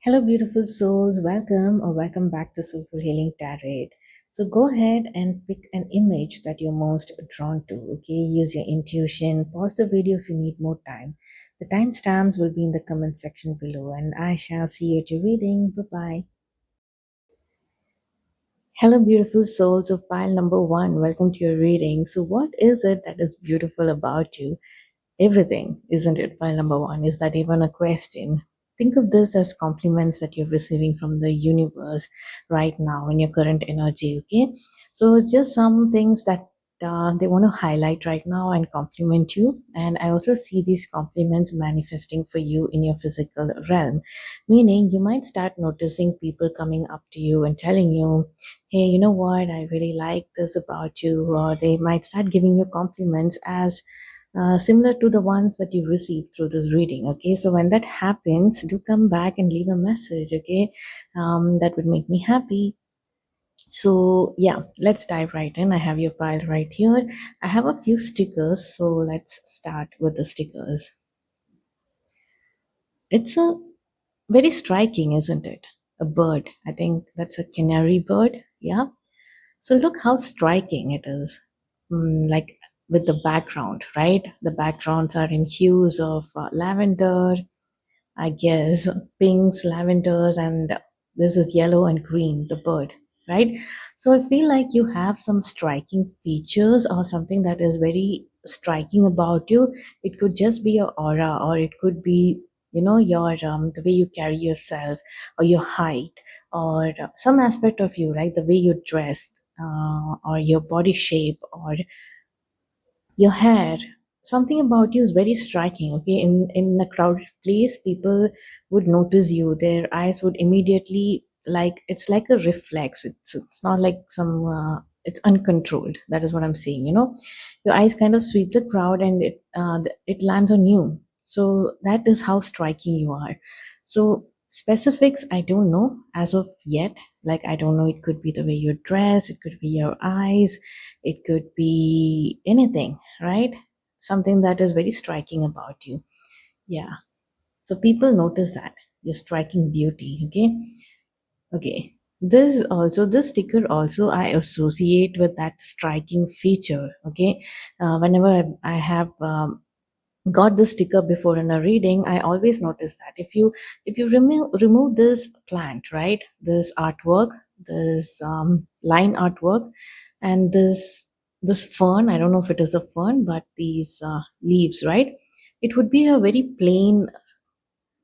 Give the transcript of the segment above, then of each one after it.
Hello, beautiful souls. Welcome or welcome back to Soulful Healing Tarot. So go ahead and pick an image that you're most drawn to. Okay, use your intuition. Pause the video if you need more time. The timestamps will be in the comment section below, and I shall see you at your reading. Bye bye. Hello, beautiful souls of pile number one. Welcome to your reading. So, what is it that is beautiful about you? Everything, isn't it? Pile number one. Is that even a question? Think of this as compliments that you're receiving from the universe right now in your current energy, okay? So it's just some things that they want to highlight right now and compliment you. And I also see these compliments manifesting for you in your physical realm, meaning you might start noticing people coming up to you and telling you, hey, you know what, I really like this about you, or they might start giving you compliments as similar to the ones that you received through this reading. Okay, so when that happens, do come back and leave a message. Okay, that would make me happy. So yeah, let's dive right in. I have your pile right here. I have a few stickers, so let's start with the stickers. It's a very striking, isn't it? A bird. I think that's a canary bird. Yeah. So look how striking it is. Like with the background, right? The backgrounds are in hues of lavender, I guess, pinks, lavenders, and this is yellow and green, the bird, right? So I feel like you have some striking features or something that is very striking about you. It could just be your aura, or it could be, your the way you carry yourself, or your height, or some aspect of you, right? The way you're dressed, or your body shape, or your hair. Something about you is very striking. Okay, in a crowded place, people would notice you. Their eyes would immediately, like, it's like a reflex. It's not like some it's uncontrolled. That is what I'm saying. Your eyes kind of sweep the crowd, and it lands on you. So that is how striking you are. So specifics, I don't know as of yet. Like, I don't know, it could be the way you dress, it could be your eyes, it could be anything, right? Something that is very striking about you. Yeah. So people notice that your striking beauty. Okay. Okay. This sticker also I associate with that striking feature. Okay. Whenever I have got this sticker before in a reading, I always notice that if you remove this plant, right, this artwork, this line artwork, and this fern, I don't know if it is a fern, but these leaves, right, it would be a very plain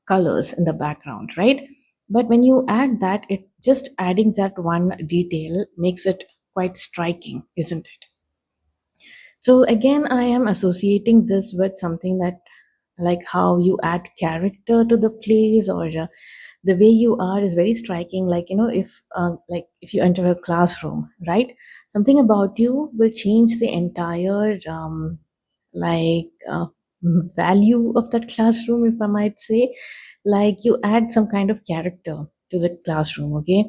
colors in the background, right? But when you add that, it just adding that one detail makes it quite striking, isn't it? So again, I am associating this with something that, like, how you add character to the place, or the way you are is very striking. Like, if you enter a classroom, right, something about you will change the entire like value of that classroom, if I might say. Like, you add some kind of character to the classroom. Okay.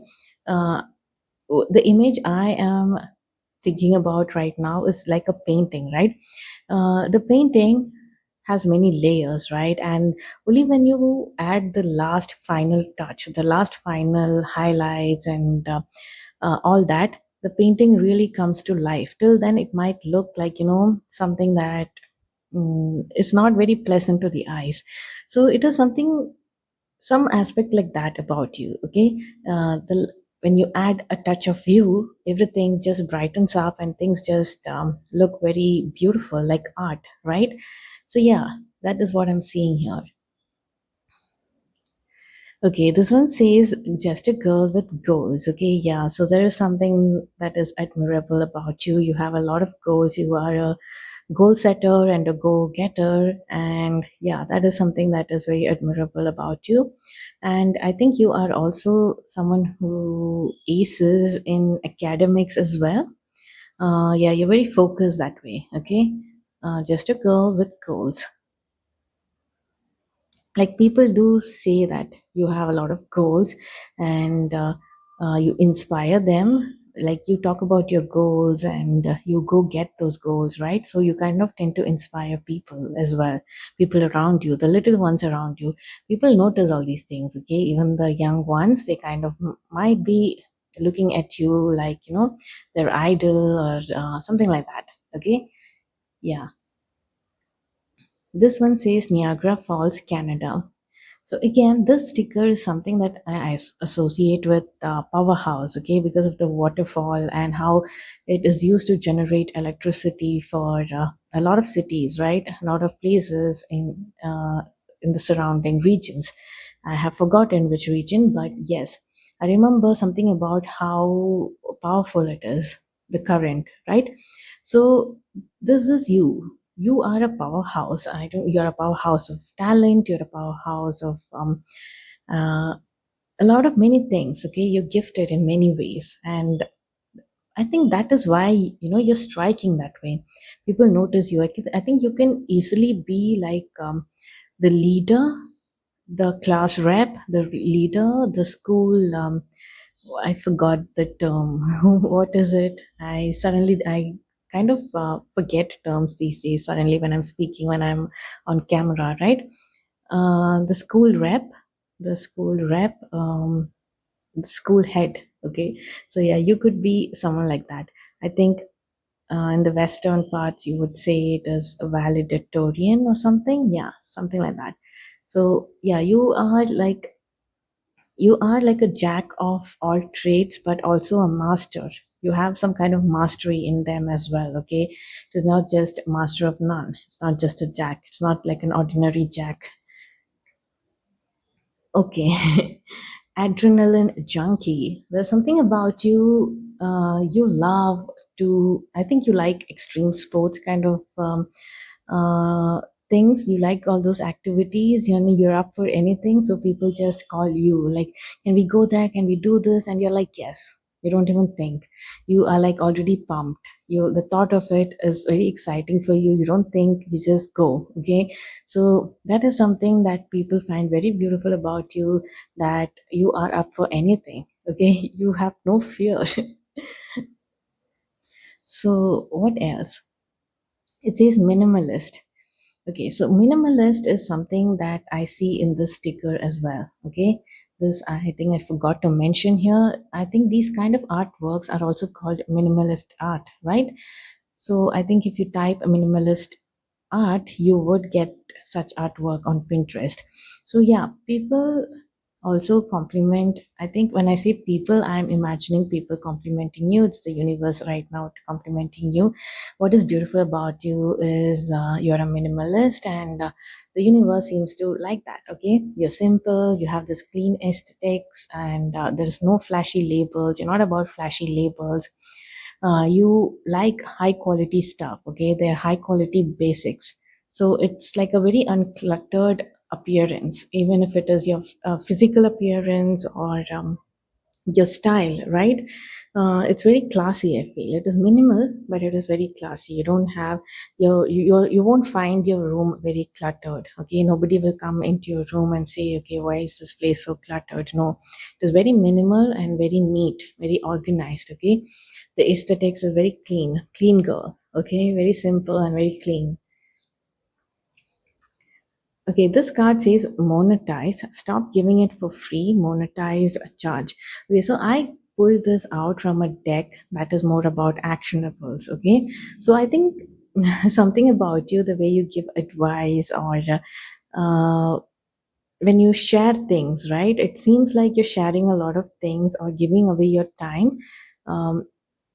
uh, the image I am thinking about right now is like a painting, right? The painting has many layers, right? And only when you add the last final touch, the last final highlights, and all that, the painting really comes to life. Till then, it might look like, something that is not very pleasant to the eyes. So it is something, some aspect like that about you. Okay. The When you add a touch of you, everything just brightens up and things just look very beautiful, like art, right? So yeah, that is what I'm seeing here. Okay, this one says just a girl with goals. Okay, yeah, so there is something that is admirable about you. You have a lot of goals. You are a goal setter and a go getter. And yeah, that is something that is very admirable about you. And I think you are also someone who aces in academics as well. Yeah, you're very focused that way. Okay, just a girl with goals. Like, people do say that you have a lot of goals, and you inspire them. like you talk about your goals and you go get those goals, right? So you kind of tend to inspire people as well, people around you, the little ones around you. People notice all these things, okay? Even the young ones, they kind of might be looking at you like, their idol or something like that, okay? Yeah. This one says Niagara Falls, Canada. So again, this sticker is something that I associate with powerhouse, okay, because of the waterfall and how it is used to generate electricity for a lot of cities, right? A lot of places in the surrounding regions. I have forgotten which region, but yes, I remember something about how powerful it is, the current, right? So this is you. You are a powerhouse. I don't. You're a powerhouse of talent. You're a powerhouse of uh, a lot of many things. Okay, you're gifted in many ways, and I think that is why you're striking that way. People notice you. I think you can easily be like the leader, the class rep, the leader, the school. I forgot the term. What is it? I kind of forget terms these days suddenly when I'm speaking, when I'm on camera, right? The school rep, the school rep, the school head. Okay, so yeah, you could be someone like that. I think in the western parts you would say it is a valedictorian or something. Yeah, something like that. So yeah, you are like a jack of all trades, but also a master. You have some kind of mastery in them as well, okay? It's not just master of none. It's not just a jack. It's not like an ordinary jack. Okay. Adrenaline junkie. There's something about you. You love to. I think you like extreme sports kind of uh, things. You like all those activities. You're up for anything. So people just call you like, "Can we go there? Can we do this?" And you're like, "Yes." You don't even think. You are like already pumped. The thought of it is very exciting for you. You don't think. You just go. Okay. So that is something that people find very beautiful about you, that you are up for anything. Okay, you have no fear. So what else? It says minimalist. Okay, so minimalist is something that I see in this sticker as well. Okay, this I think I forgot to mention here. I think these kind of artworks are also called minimalist art, right? So I think if you type a minimalist art, you would get such artwork on Pinterest. So yeah, people also compliment. I think when I say people, I'm imagining people complimenting you. It's the universe right now complimenting you. What is beautiful about you is you're a minimalist, and the universe seems to like that. Okay, you're simple, you have this clean aesthetics, and there's no flashy labels. You're not about flashy labels. You like high quality stuff. Okay, they're high quality basics. So it's like a very uncluttered appearance, even if it is your physical appearance or your style, right? It's very classy. I feel it is minimal, but it is very classy. You don't have you won't find your room very cluttered. Okay, nobody will come into your room and say, okay, why is this place so cluttered? No, it is very minimal and very neat, very organized. Okay, the aesthetics is very clean girl. Okay, very simple and very clean. Okay, this card says monetize. Stop giving it for free. Monetize, charge. Okay, so I pulled this out from a deck that is more about actionables. Okay, so I think something about you, the way you give advice or when you share things, right? It seems like you're sharing a lot of things or giving away your time. Um,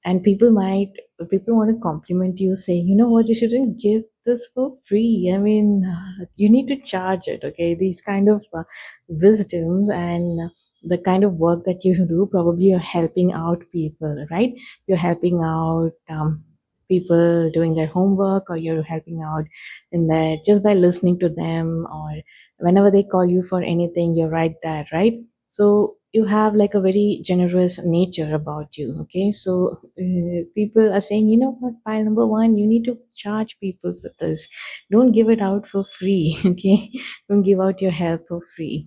and people want to compliment you, saying, you know what, you shouldn't give this for free. I mean, you need to charge it. Okay, these kind of wisdoms and the kind of work that you do, probably you're helping out people, right? You're helping out people doing their homework, or you're helping out in that just by listening to them, or whenever they call you for anything, you're right there, right? So you have like a very generous nature about you. Okay, so people are saying, you know what, pile number one, you need to charge people for this. Don't give it out for free. Okay, don't give out your help for free.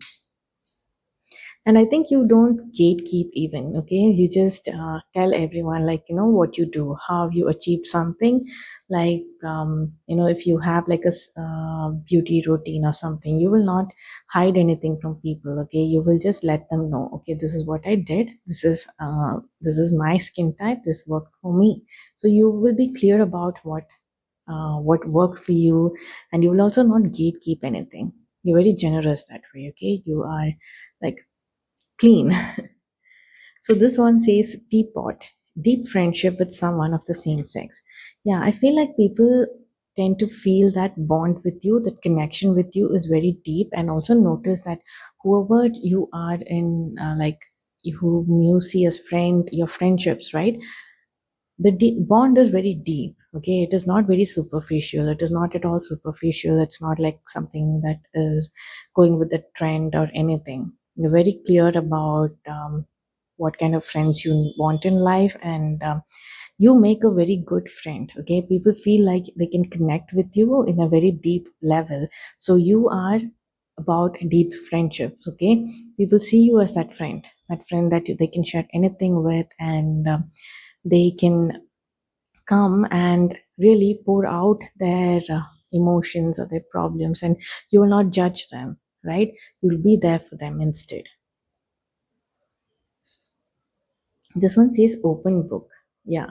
And I think you don't gatekeep even, okay? You just tell everyone, like, what you do, how you achieve something. Like, if you have like a beauty routine or something, you will not hide anything from people, okay? You will just let them know, okay, this is what I did, this is my skin type, this worked for me. So you will be clear about what worked for you, and you will also not gatekeep anything. You're very generous that way, okay? You are like clean. So this one says teapot, deep friendship with someone of the same sex. Yeah, I feel like people tend to feel that bond with you, that connection with you is very deep, and also notice that whoever you are in, like whom you see as friend, your friendships, right? The bond is very deep. Okay, it is not very superficial. It is not at all superficial. It's not like something that is going with the trend or anything. You're very clear about what kind of friends you want in life, and you make a very good friend. Okay, people feel like they can connect with you in a very deep level. So you are about deep friendships. Okay, people see you as that friend that they can share anything with, and they can come and really pour out their emotions or their problems, and you will not judge them, right? You'll be there for them instead. This one says open book. Yeah,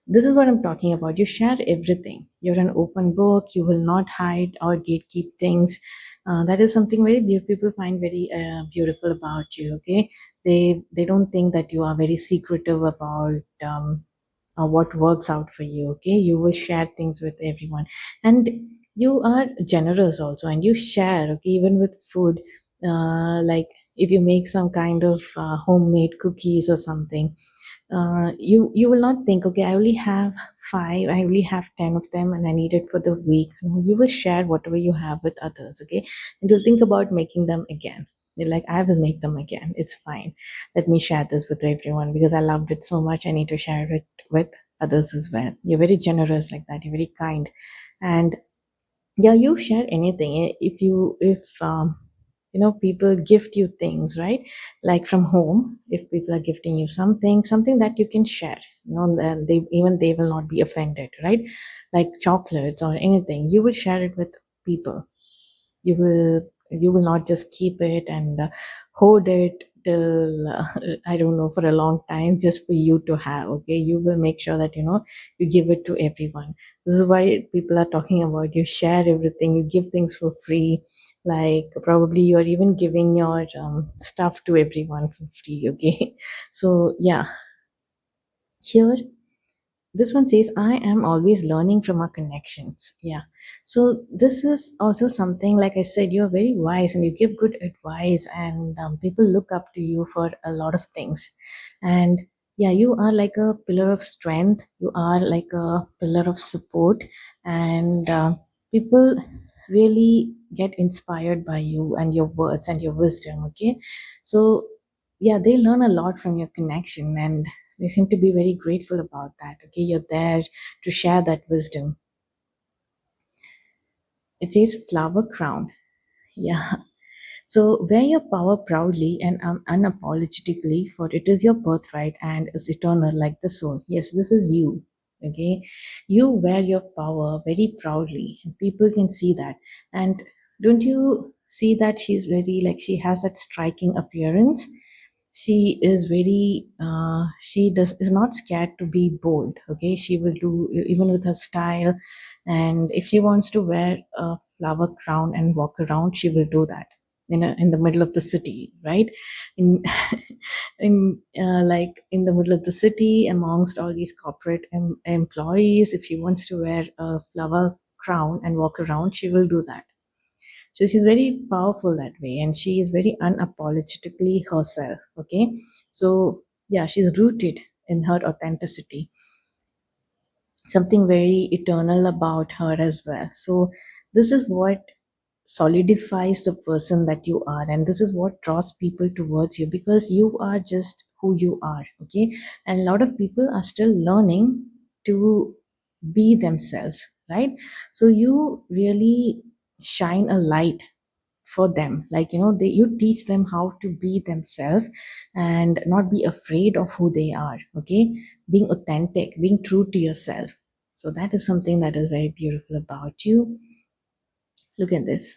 this is what I'm talking about. You share everything. You're an open book. You will not hide or gatekeep things. That is something very people find very beautiful about you. Okay, they don't think that you are very secretive about what works out for you. Okay, you will share things with everyone, and you are generous also, and you share. Okay, even with food, like if you make some kind of homemade cookies or something, you will not think, okay, I only have five, I only have 10 of them, and I need it for the week. No, you will share whatever you have with others, okay? And you'll think about making them again. You're like, I will make them again, it's fine. Let me share this with everyone because I loved it so much, I need to share it with others as well. You're very generous like that, you're very kind. And yeah, you share anything. If people gift you things, right? Like from home, if people are gifting you something that you can share, then they will not be offended, right? Like chocolates or anything, you will share it with people. You will not just keep it and hoard it till I don't know, for a long time just for you to have. Okay, you will make sure that you give it to everyone. This is why people are talking about you share everything, you give things for free. Like probably you're even giving your stuff to everyone for free. Okay, so yeah, here this one says, I am always learning from our connections. Yeah. So this is also something, like I said, you're very wise and you give good advice, and people look up to you for a lot of things. And yeah, you are like a pillar of strength. You are like a pillar of support. And people really get inspired by you and your words and your wisdom. Okay. So yeah, they learn a lot from your connection, and they seem to be very grateful about that. Okay, you're there to share that wisdom. It says flower crown. Yeah. So wear your power proudly and unapologetically, for it is your birthright and is eternal like the soul. Yes, this is you. Okay, you wear your power very proudly, and people can see that. And don't you see that she's very, like, she has that striking appearance? She is very she does is not scared to be bold. Okay, she will do even with her style, and if she wants to wear a flower crown and walk around, she will do that in the middle of the city, right? In like in the middle of the city amongst all these corporate employees, if she wants to wear a flower crown and walk around, she will do that. So she's very powerful that way, and she is very unapologetically herself. Okay, so yeah, she's rooted in her authenticity, something very eternal about her as well. So this is what solidifies the person that you are, and this is what draws people towards you, because you are just who you are. Okay, and a lot of people are still learning to be themselves, right? So you really shine a light for them. Like, you teach them how to be themselves and not be afraid of who they are. Okay, being authentic, being true to yourself. So that is something that is very beautiful about you. Look at this.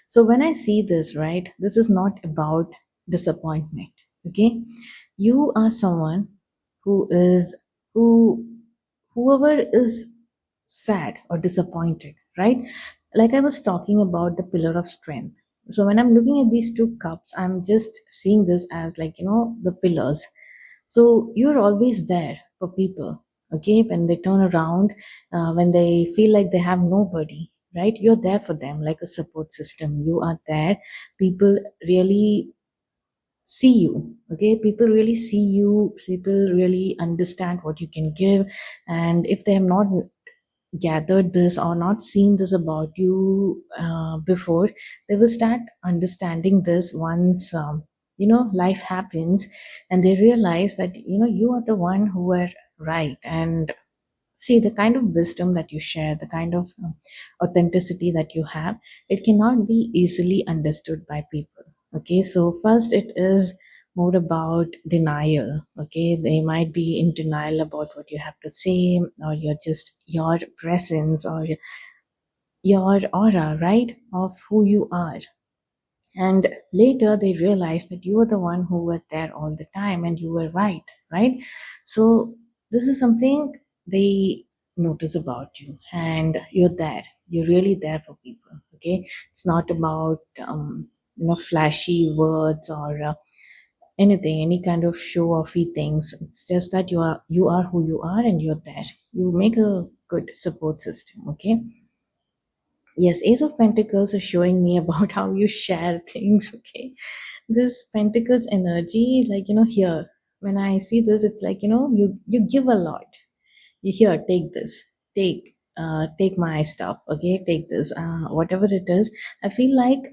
So when I see this, right, this is not about disappointment. Okay, you are someone who is who whoever is sad or disappointed, right? Like I was talking about the pillar of strength. So when I'm looking at these two cups, I'm just seeing this as, like, the pillars. So you're always there for people, okay? When they turn around, when they feel like they have nobody, right? You're there for them like a support system. You are there. People really see you, okay? People really see you. People really understand what you can give. And if they have not gathered this or not seen this about you before, they will start understanding this once life happens, and they realize that you are the one who were right. And see, the kind of wisdom that you share, the kind of authenticity that you have, it cannot be easily understood by people. Okay, so first it is more about denial. Okay, they might be in denial about what you have to say, or your presence, or your aura, right, of who you are. And later they realize that you are the one who were there all the time and you were right, right? So this is something they notice about you, and you're there. You're really there for people. Okay, it's not about flashy words or anything, any kind of show offy things. It's just that you are who you are, and you're there. You make a good support system. Okay. Yes, Ace of Pentacles is showing me about how you share things. Okay, this Pentacles energy, like, here when I see this, it's like, you give a lot. You here, take this, take my stuff. Okay, take this, whatever it is. I feel like,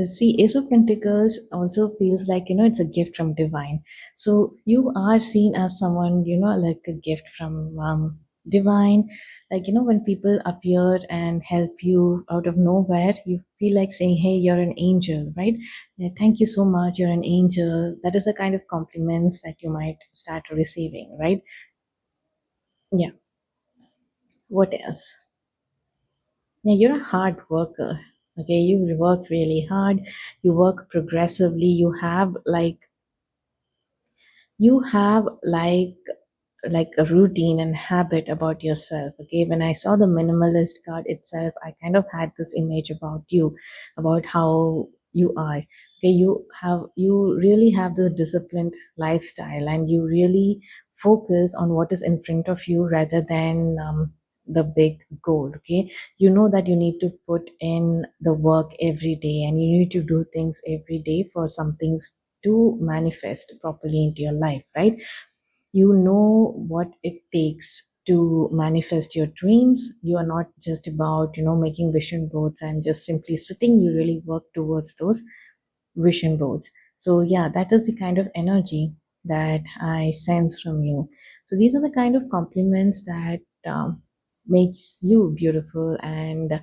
see, Ace of Pentacles also feels like, it's a gift from divine. So you are seen as someone, like a gift from divine. Like, when people appear and help you out of nowhere, you feel like saying, hey, you're an angel, right? Yeah, thank you so much, you're an angel. That is the kind of compliments that you might start receiving, right? Yeah. What else? Yeah, you're a hard worker. Okay, you work really hard. You work progressively. You have like a routine and habit about yourself. Okay, when I saw the minimalist card itself, I kind of had this image about you, about how you are. Okay, you really have this disciplined lifestyle, and you really focus on what is in front of you rather than the big goal. Okay, you know that you need to put in the work every day, and you need to do things every day for some things to manifest properly into your life, right? You know what it takes to manifest your dreams. You are not just about making vision boards and just simply sitting. You really work towards those vision boards. So yeah, that is the kind of energy that I sense from you. So these are the kind of compliments that makes you beautiful, and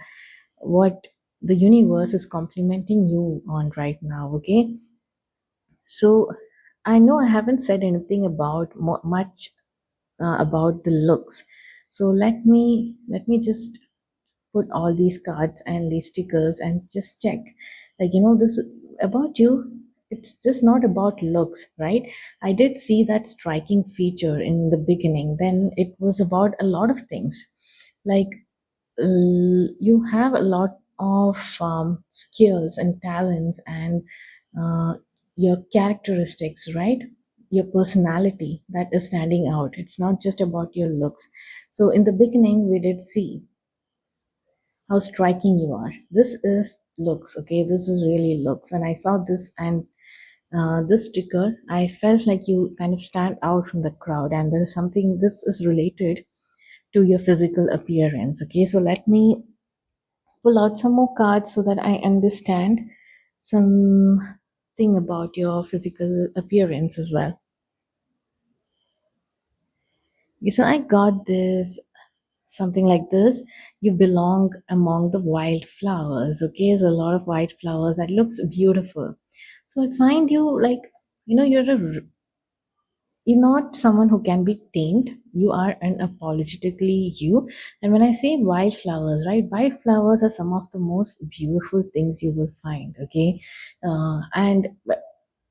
what the universe is complimenting you on right now. Okay, so I know I haven't said anything about much about the looks. So let me just put all these cards and these stickers and just check. Like, this about you, it's just not about looks, right? I did see that striking feature in the beginning. Then it was about a lot of things. Like, you have a lot of skills and talents, and uh, your characteristics, right? Your personality that is standing out. It's not just about your looks. So in the beginning, we did see how striking you are. This is looks, okay? This is really looks. When I saw this and this sticker, I felt like you kind of stand out from the crowd, and there is something, this is related to your physical appearance. Okay, so let me pull out some more cards so that I understand something about your physical appearance as well. Okay, so I got this something like this. You belong among the wildflowers. Okay, there's a lot of wildflowers that looks beautiful. So I find you like, you're not someone who can be tamed. You are unapologetically you. And when I say wildflowers, right, wildflowers are some of the most beautiful things you will find. Okay, and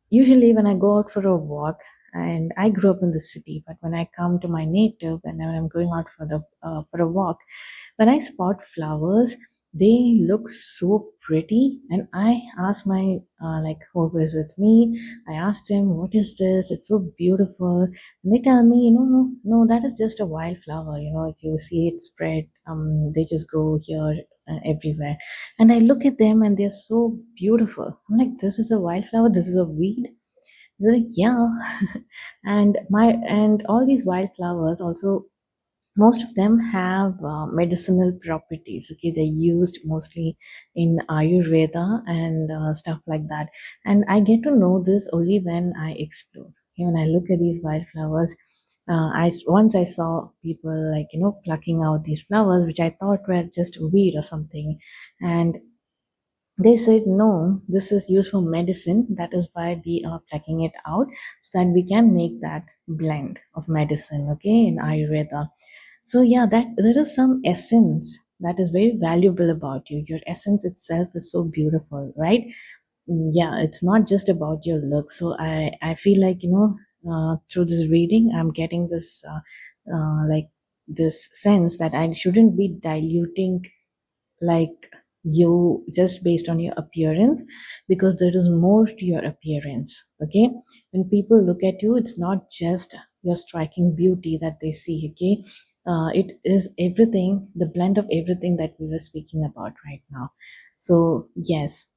usually when I go out for a walk, and I grew up in the city, but when I come to my native and when I'm going out for a walk, when I spot flowers, they look so pretty. And I ask my like whoever is with me, I ask them, "What is this? It's so beautiful." And they tell me, no, that is just a wildflower. If you see it spread, they just grow here everywhere. And I look at them and they're so beautiful. I'm like, this is a wildflower, this is a weed. They're like, yeah. And all these wildflowers also, most of them have medicinal properties. Okay, they're used mostly in ayurveda and stuff like that. And I get to know this only when I explore. When I look at these wildflowers, once I saw people like plucking out these flowers which I thought were just weed or something. And they said, no, this is used for medicine. That is why we are plucking it out, so that we can make that blend of medicine, okay, in Ayurveda. So yeah, that there is some essence that is very valuable about you. Your essence itself is so beautiful, right? Yeah, it's not just about your look. So I feel like through this reading, I'm getting this like this sense that I shouldn't be diluting like you just based on your appearance, because there is more to your appearance. Okay, when people look at you, it's not just your striking beauty that they see. Okay, it is everything, the blend of everything that we were speaking about right now. So yes.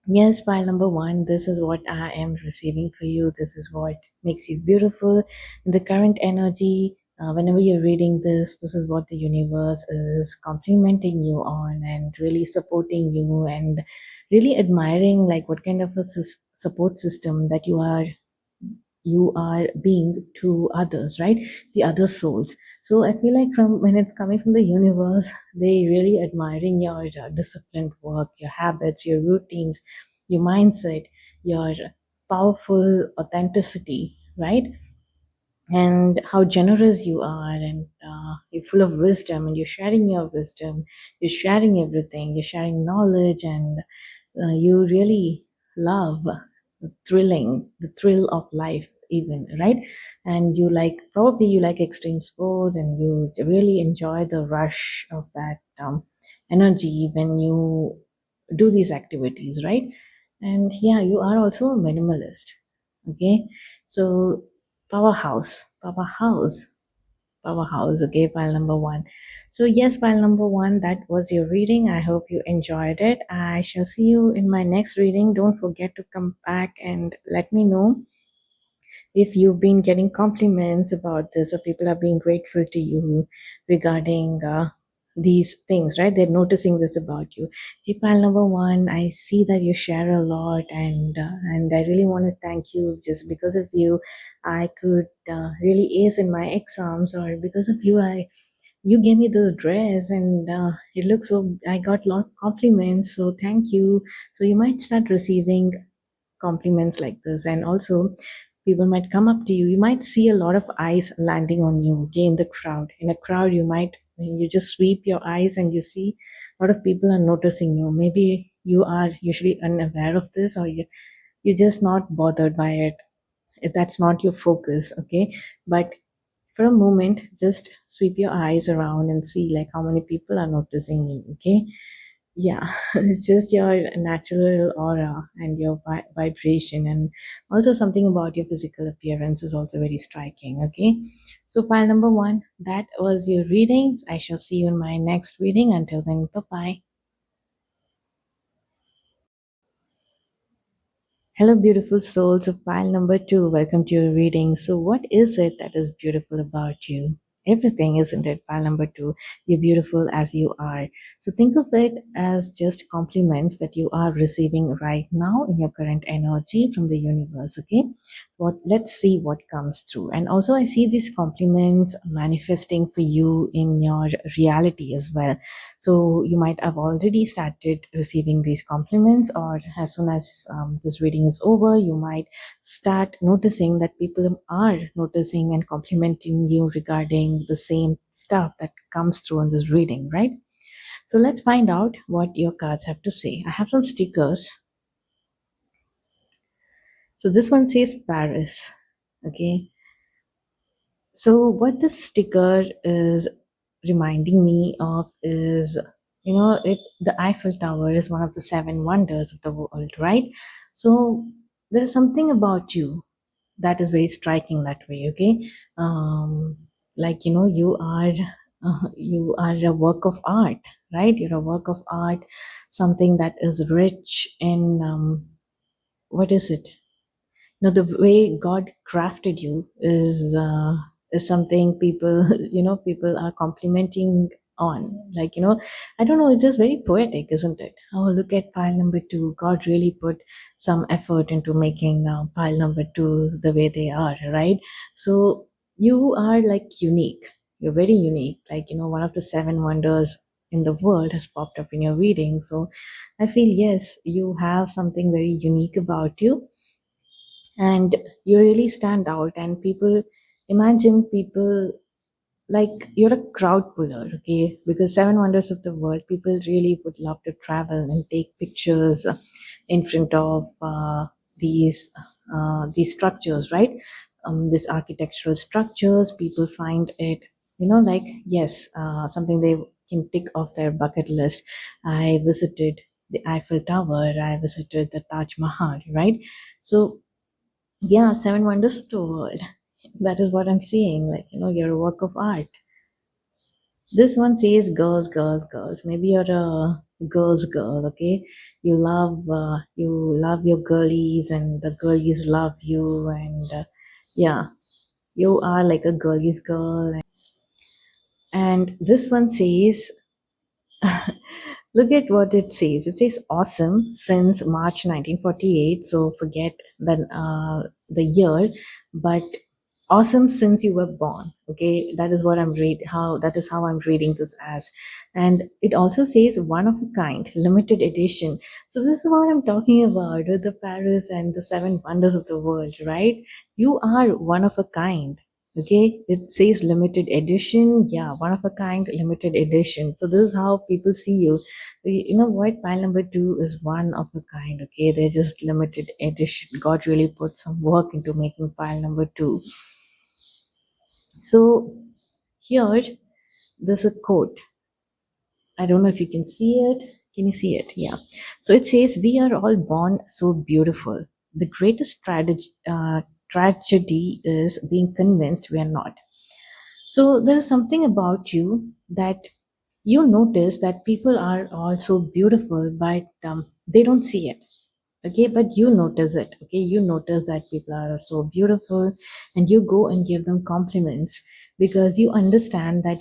Yes, pile number one, this is what I am receiving for you. This is what makes you beautiful. In the current energy, whenever you're reading this is what the universe is complimenting you on and really supporting you and really admiring, like what kind of a support system that you are being to others, right? The other souls. So I feel like from when it's coming from the universe, they really admiring your disciplined work, your habits, your routines, your mindset, your powerful authenticity, right? And how generous you are, and you're full of wisdom, and you're sharing your wisdom, you're sharing everything, you're sharing knowledge, and you really love the thrill of life even, right? And you like extreme sports, and you really enjoy the rush of that energy when you do these activities, right? And yeah, you are also a minimalist. Okay, so powerhouse, powerhouse, powerhouse. Okay, pile number one. So yes, pile number one, that was your reading. I hope you enjoyed it. I shall see you in my next reading. Don't forget to come back and let me know if you've been getting compliments about this, or people are being grateful to you regarding these things, right? They're noticing this about you. Hey, pal number one, I see that you share a lot, and I really want to thank you. Just because of you, I could really ace in my exams, or because of you, you gave me this dress, and it looks so. I got a lot of compliments, so thank you. So you might start receiving compliments like this. And also, people might come up to you, you might see a lot of eyes landing on you. Okay, in a crowd, you might, when you just sweep your eyes and you see a lot of people are noticing you. Maybe you are usually unaware of this, or you're just not bothered by it, if that's not your focus. Okay, but for a moment, just sweep your eyes around and see like how many people are noticing you. Okay, yeah, it's just your natural aura and your vibration, and also something about your physical appearance is also very striking. Okay, so pile number one, that was your readings. I shall see you in my next reading. Until then, bye bye. Hello, beautiful souls of pile number two. Welcome to your reading. So, what is it that is beautiful about you? Everything, isn't it? Pile number two. You're beautiful as you are. So, think of it as just compliments that you are receiving right now in your current energy from the universe. Okay. what let's see what comes through. And also I see these compliments manifesting for you in your reality as well. So you might have already started receiving these compliments, or as soon as this reading is over, you might start noticing that people are noticing and complimenting you regarding the same stuff that comes through in this reading, right? So let's find out what your cards have to say. I have some stickers. So this one says Paris. Okay. So what this sticker is reminding me of is, the Eiffel Tower is one of the seven wonders of the world, right? So there's something about you that is very striking that way. Okay. Like, you are a work of art, right? You're a work of art, something that is rich in, what is it? The way God crafted you is something people people are complimenting on. Like, I don't know, it's just very poetic, isn't it? Oh, look at pile number two. God really put some effort into making pile number two the way they are, right? So you are like unique. You're very unique. Like, one of the seven wonders in the world has popped up in your reading. So I feel, yes, you have something very unique about you, and you really stand out. And people, imagine people, like, you're a crowd puller. Okay, because seven wonders of the world, people really would love to travel and take pictures in front of these structures, right? These architectural structures, people find it, like, yes, something they can tick off their bucket list. I visited the Eiffel Tower, I visited the Taj Mahal, right? So yeah, seven wonders of the world. That is what I'm seeing. Like, you're a work of art. This one says girls, girls, girls. Maybe you're a girl's girl, okay? You love your girlies, and the girlies love you, and yeah, you are like a girlies girl. And this one says, look at what it says. It says awesome since March 1948. So forget the year, but awesome since you were born. Okay, that is what I'm read. How that is how I'm reading this as, and it also says one of a kind, limited edition. So this is what I'm talking about with the Paris and the seven wonders of the world, right? You are one of a kind. Okay, it says limited edition. Yeah, one of a kind, limited edition. So this is how people see you. You know what? Pile number two is one of a kind. Okay, they're just limited edition. God really put some work into making pile number two. So here, there's a quote. I don't know if you can see it. Can you see it? Yeah. So it says, "We are all born so beautiful. The greatest tragedy is being convinced we are not." So there's something about you that you notice that people are all so beautiful, but they don't see it. Okay, but you notice it. Okay, you notice that people are so beautiful, and you go and give them compliments, because you understand that,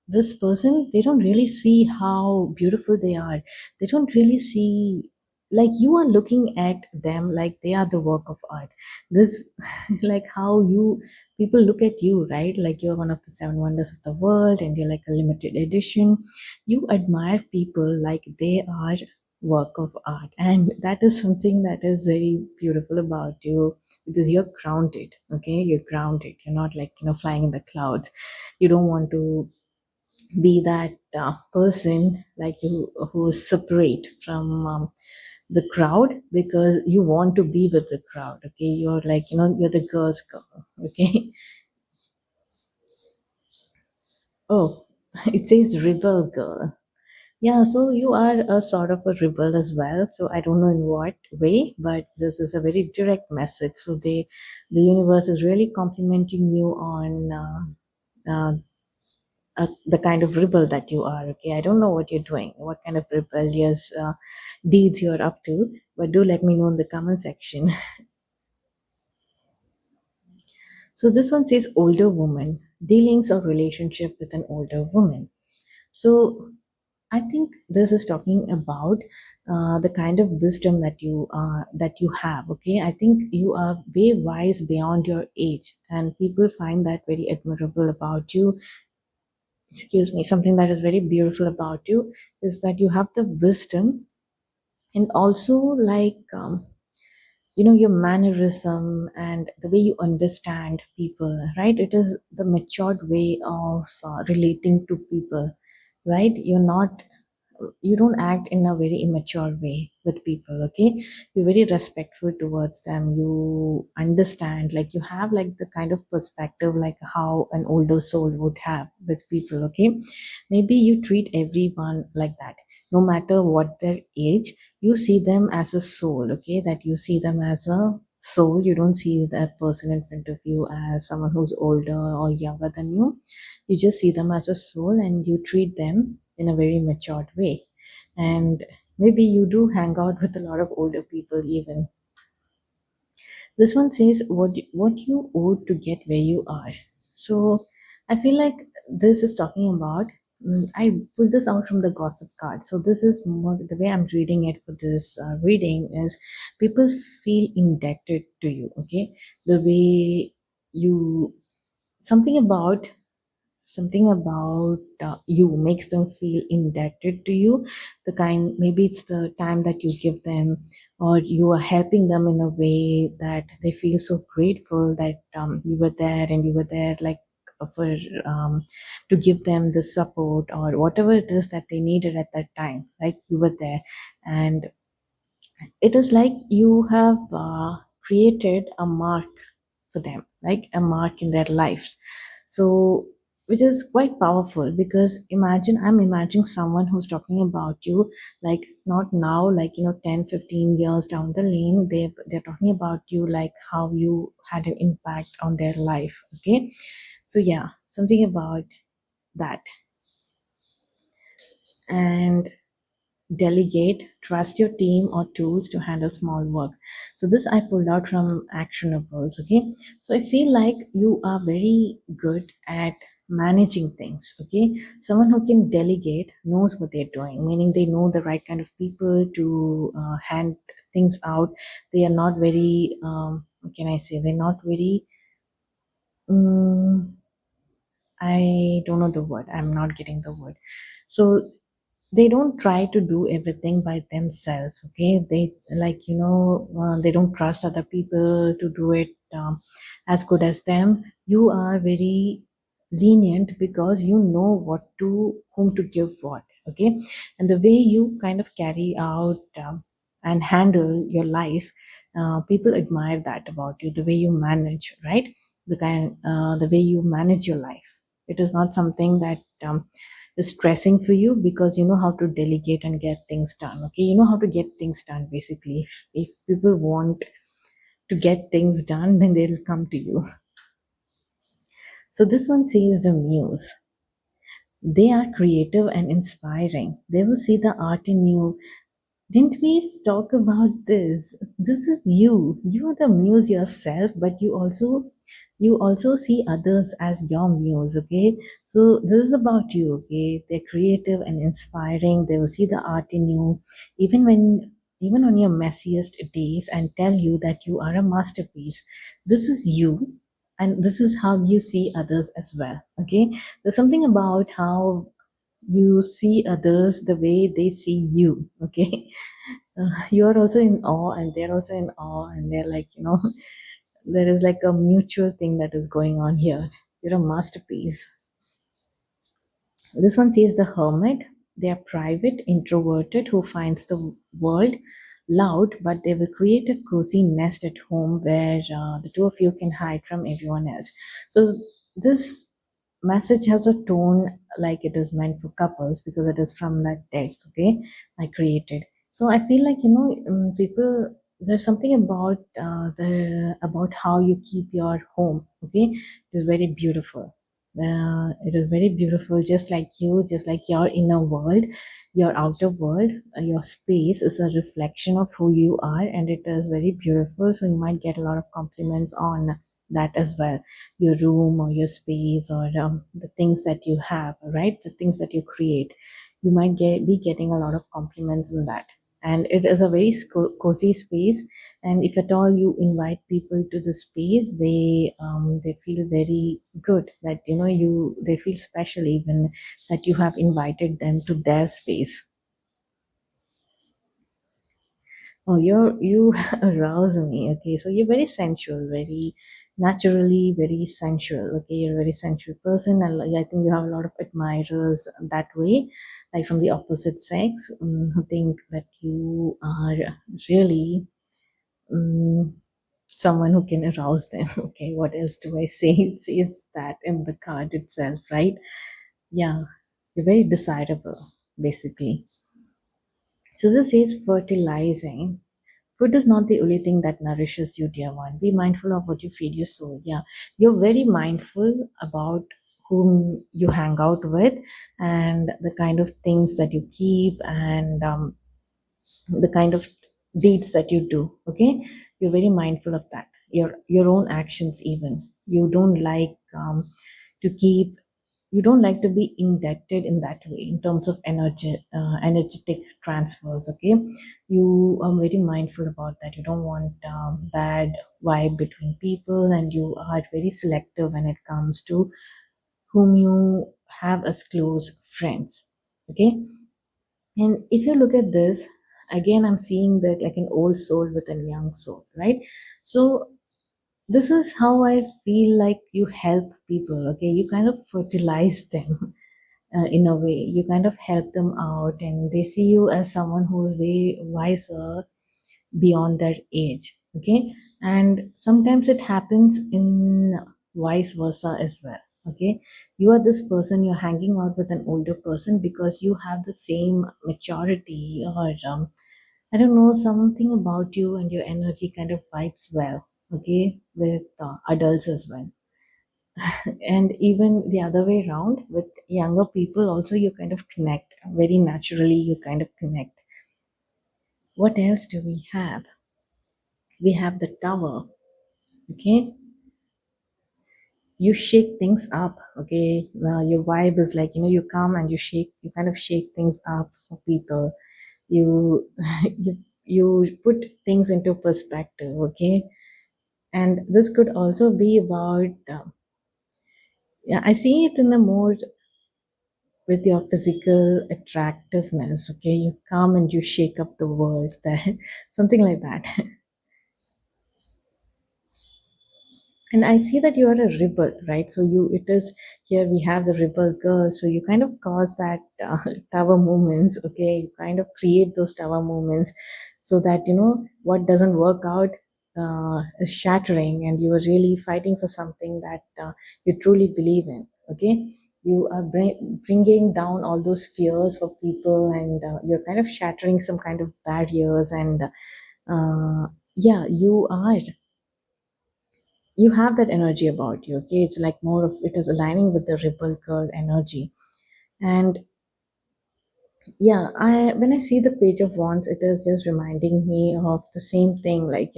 this person, they don't really see how beautiful they are. They don't really see, like, you are looking at them like they are the work of art. This like how you people look at you, right? Like, you're one of the seven wonders of the world, and you're like a limited edition. You admire people like they are work of art, and that is something that is very beautiful about you, because you're grounded. Okay, you're grounded. You're not like, flying in the clouds. You don't want to be that person like you, who is separate from the crowd, because you want to be with the crowd. Okay, you're like, you're the girl's girl. Okay. Oh, it says rebel girl. Yeah, so you are a sort of a rebel as well. So I don't know in what way, but this is a very direct message. So the universe is really complimenting you on the kind of rebel that you are. Okay, I don't know what you're doing, what kind of rebellious deeds you're up to, but do let me know in the comment section. So this one says older woman, dealings or relationship with an older woman. So I think this is talking about the kind of wisdom that you have. Okay, I think you are way wise beyond your age, and people find that very admirable about you. Excuse me. Something that is very beautiful about you is that you have the wisdom, and also like your mannerism and the way you understand people. Right? It is the matured way of relating to people. Right? You don't act in a very immature way with people. Okay, you're very respectful towards them. You understand, like you have like the kind of perspective like how an older soul would have with people. Okay, maybe you treat everyone like that, no matter what their age. You see them as a soul. Okay, that you see them as a soul. You don't see that person in front of you as someone who's older or younger than you. You just see them as a soul, and you treat them in a very matured way. And maybe you do hang out with a lot of older people even. This one says what you owe to get where you are. So I feel like this is talking about. I pulled this out from the gossip card. So this is more the way I'm reading it for this reading is people feel indebted to you. Okay, the way you something about you makes them feel indebted to you. The kind, maybe it's the time that you give them, or you are helping them in a way that they feel so grateful that you were there, and you were there like for to give them the support or whatever it is that they needed at that time. Like you were there, and it is like you have created a mark for them, like a mark in their lives. So, which is quite powerful because I'm imagining someone who's talking about you, like not now, like 10, 15 years down the lane, they're talking about you, like how you had an impact on their life. Okay. So, yeah, something about that. And delegate, trust your team or tools to handle small work. So this I pulled out from actionables. Okay, so I feel like you are very good at managing things. Okay, someone who can delegate knows what they're doing, meaning they know the right kind of people to hand things out. They are not very what can I say, they're not very um, I don't know the word, I'm not getting the word. So they don't try to do everything by themselves. Okay, they they don't trust other people to do it as good as them. You are very lenient because you know what to whom to give what. Okay, and the way you kind of carry out and handle your life, people admire that about you, the way you manage, right? The way you manage your life, it is not something that is stressing for you because you know how to delegate and get things done. Okay, you know how to get things done basically. If people want to get things done, then they'll come to you. So this one says the muse. They are creative and inspiring. They will see the art in you. Didn't we talk about this? This is you. You are the muse yourself, but you also see others as your muse. Okay, so this is about you. Okay, they're creative and inspiring. They will see the art in you, even on your messiest days, and tell you that you are a masterpiece. This is you, and this is how you see others as well. Okay, there's something about how you see others the way they see you. Okay, you are also in awe, and they're also in awe, and they're like, there is like a mutual thing that is going on here. You're a masterpiece. This one says the hermit. They are private, introverted, who finds the world loud, but they will create a cozy nest at home where the two of you can hide from everyone else. So this message has a tone like it is meant for couples because it is from that text. Okay, I created. So I feel like people. There's something about about how you keep your home. Okay, it is very beautiful. It is very beautiful, just like you, just like your inner world, your outer world, your space is a reflection of who you are, and it is very beautiful. So you might get a lot of compliments on that as well. Your room or your space or the things that you have, right? The things that you create. you might be getting a lot of compliments in that. And it is a very cozy space. And if at all you invite people to the space, they feel very good that they feel special even that you have invited them to their space. Oh, you arouse me. Okay, so you're very sensual, very naturally very sensual. Okay, you're a very sensual person, and I think you have a lot of admirers that way, like from the opposite sex, who think that you are really someone who can arouse them. Okay, what else do I say? It says that in the card itself, right? Yeah, you're very desirable, basically. So this is fertilizing. Food is not the only thing that nourishes you, dear one. Be mindful of what you feed your soul. Yeah, you're very mindful about whom you hang out with and the kind of things that you keep and the kind of deeds that you do. Okay, you're very mindful of that. Your own actions, even. You don't like to keep you don't like to be indebted in that way in terms of energetic transfers. Okay, you are very mindful about that. You don't want bad vibe between people, and you are very selective when it comes to whom you have as close friends. Okay, and if you look at this again, I'm seeing that like an old soul with a young soul, right? So this is how I feel like you help people. Okay, you kind of fertilize them in a way. You kind of help them out, and they see you as someone who's way wiser beyond their age. Okay, and sometimes it happens in vice versa as well. Okay, you are this person, you're hanging out with an older person because you have the same maturity, or I don't know, something about you and your energy kind of vibes well. Okay, with adults as well. And even the other way around with younger people also, you kind of connect very naturally. You kind of connect. What else do we have? We have the tower. Okay, you shake things up. Okay, your vibe is like, you come and you kind of shake things up for people. You you put things into perspective. Okay, and this could also be about yeah, I see it in a more with your physical attractiveness. Okay, you come and you shake up the world there, something like that. And I see that you are a rebel, right? So it is here we have the rebel girl, so you kind of cause that tower movements. Okay, you kind of create those tower movements so that what doesn't work out is shattering, and you are really fighting for something that you truly believe in. Okay, you are bringing down all those fears for people, and you're kind of shattering some kind of barriers. And yeah, you have that energy about you. Okay, it's like more of it is aligning with the rebel girl energy. And yeah, I when I see the page of wands, it is just reminding me of the same thing, like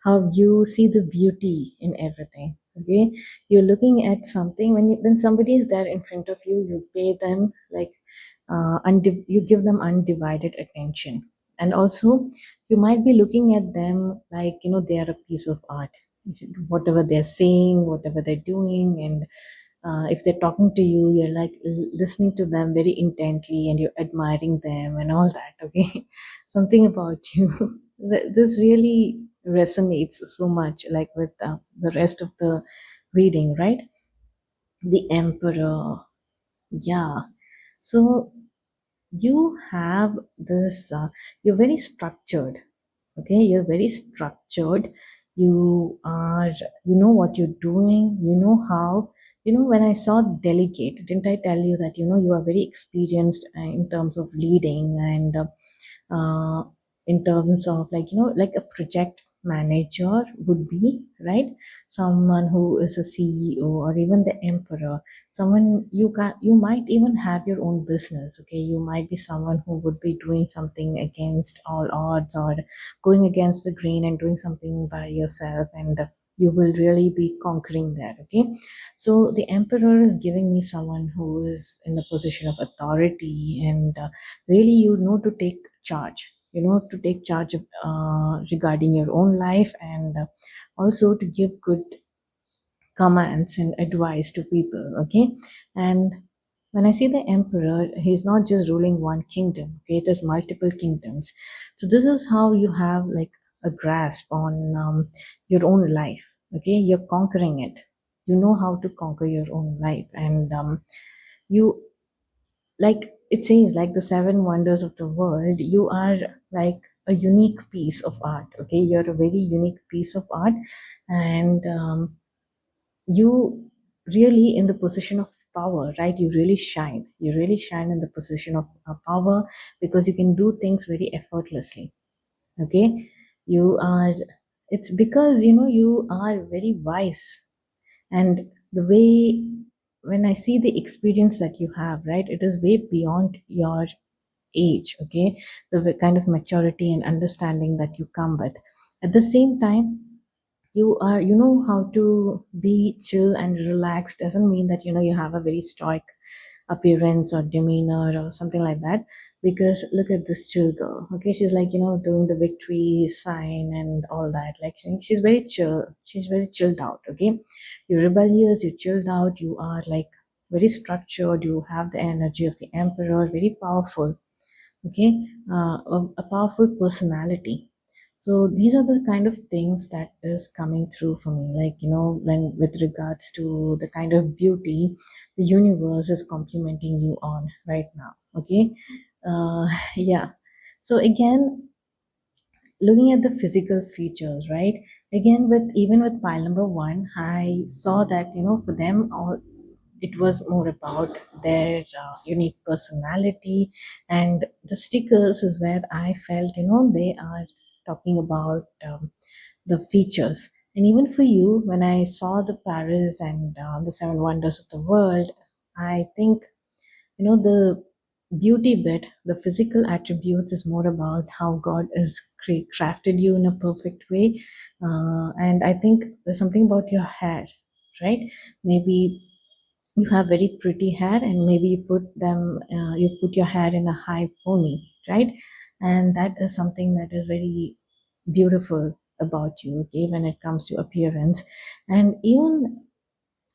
how you see the beauty in everything. Okay, you're looking at something when somebody is there in front of you, you pay them like you give them undivided attention. And also you might be looking at them like they are a piece of art, whatever they're saying, whatever they're doing. And if they're talking to you, you're like listening to them very intently, and you're admiring them and all that. Okay, something about you this really resonates so much, like with the rest of the reading, right? The emperor. Yeah, so you have this you're very structured. Okay, you're very structured. You are, you know what you're doing, you know how, when I saw delegate, didn't I tell you that you are very experienced in terms of leading, and uh, in terms of like like a project manager would be, right? Someone who is a CEO, or even the emperor, someone you might even have your own business. Okay, you might be someone who would be doing something against all odds, or going against the grain and doing something by yourself. And you will really be conquering there. Okay, so the emperor is giving me someone who is in the position of authority, and really, you know, to take charge, you know, to take charge of, regarding your own life, and also to give good commands and advice to people. Okay, and when I see the emperor, he's not just ruling one kingdom. Okay, there's multiple kingdoms. So this is how you have like a grasp on your own life. Okay, you're conquering it. You know how to conquer your own life, and you, like it says, like the seven wonders of the world, you are like a unique piece of art. Okay, you're a very unique piece of art, and you really in the position of power, right? You really shine. You really shine in the position of power, because you can do things very effortlessly. Okay, you are. It's because you know you are very wise, and the way, when I see the experience that you have, right, it is way beyond your age. Okay, the kind of maturity and understanding that you come with. At the same time, you know how to be chill and relaxed. Doesn't mean that you know you have a very stoic appearance or demeanor or something like that, because look at this chill girl. Okay, she's like, you know, doing the victory sign and all that. Like she's very chill, she's very chilled out. Okay, you're rebellious, you're chilled out, you are like very structured, you have the energy of the emperor, very powerful. Okay, a powerful personality. So these are the kind of things that is coming through for me, like, you know, when with regards to the kind of beauty the universe is complimenting you on right now. Okay, uh, yeah. So again, looking at the physical features, right? Again, with even with pile number one, I saw that, you know, for them all, it was more about their unique personality, and the stickers is where I felt, you know, they are talking about the features. And even for you, when I saw the Paris and the seven wonders of the world, I think, you know, the beauty bit, the physical attributes, is more about how God has crafted you in a perfect way. And I think there's something about your hair, right? Maybe you have very pretty hair, and maybe you put your hair in a high pony, right? And that is something that is very beautiful about you. Okay, when it comes to appearance, and even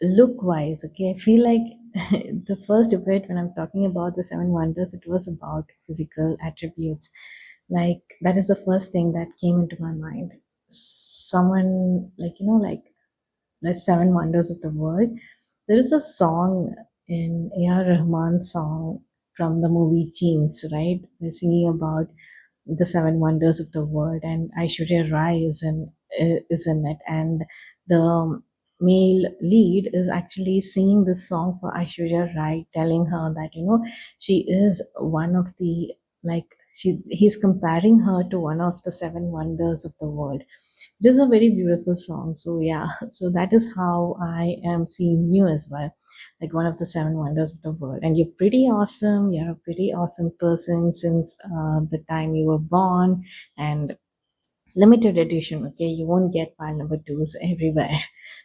look wise. Okay, I feel like the first debate, when I'm talking about the seven wonders, it was about physical attributes. Like that is the first thing that came into my mind. Someone, like, you know, like the seven wonders of the world. There is a song in A.R. Rahman's song from the movie Jeans, right? They're singing about the seven wonders of the world, and Aishwarya Rai is in it, and the male lead is actually singing this song for Aishwarya Rai, telling her that, you know, she is one of the, like, he's comparing her to one of the seven wonders of the world. It is a very beautiful song. So yeah, so that is how I am seeing you as well, like one of the seven wonders of the world. And you're pretty awesome. You're a pretty awesome person since the time you were born, and limited edition. Okay, you won't get pile number twos everywhere.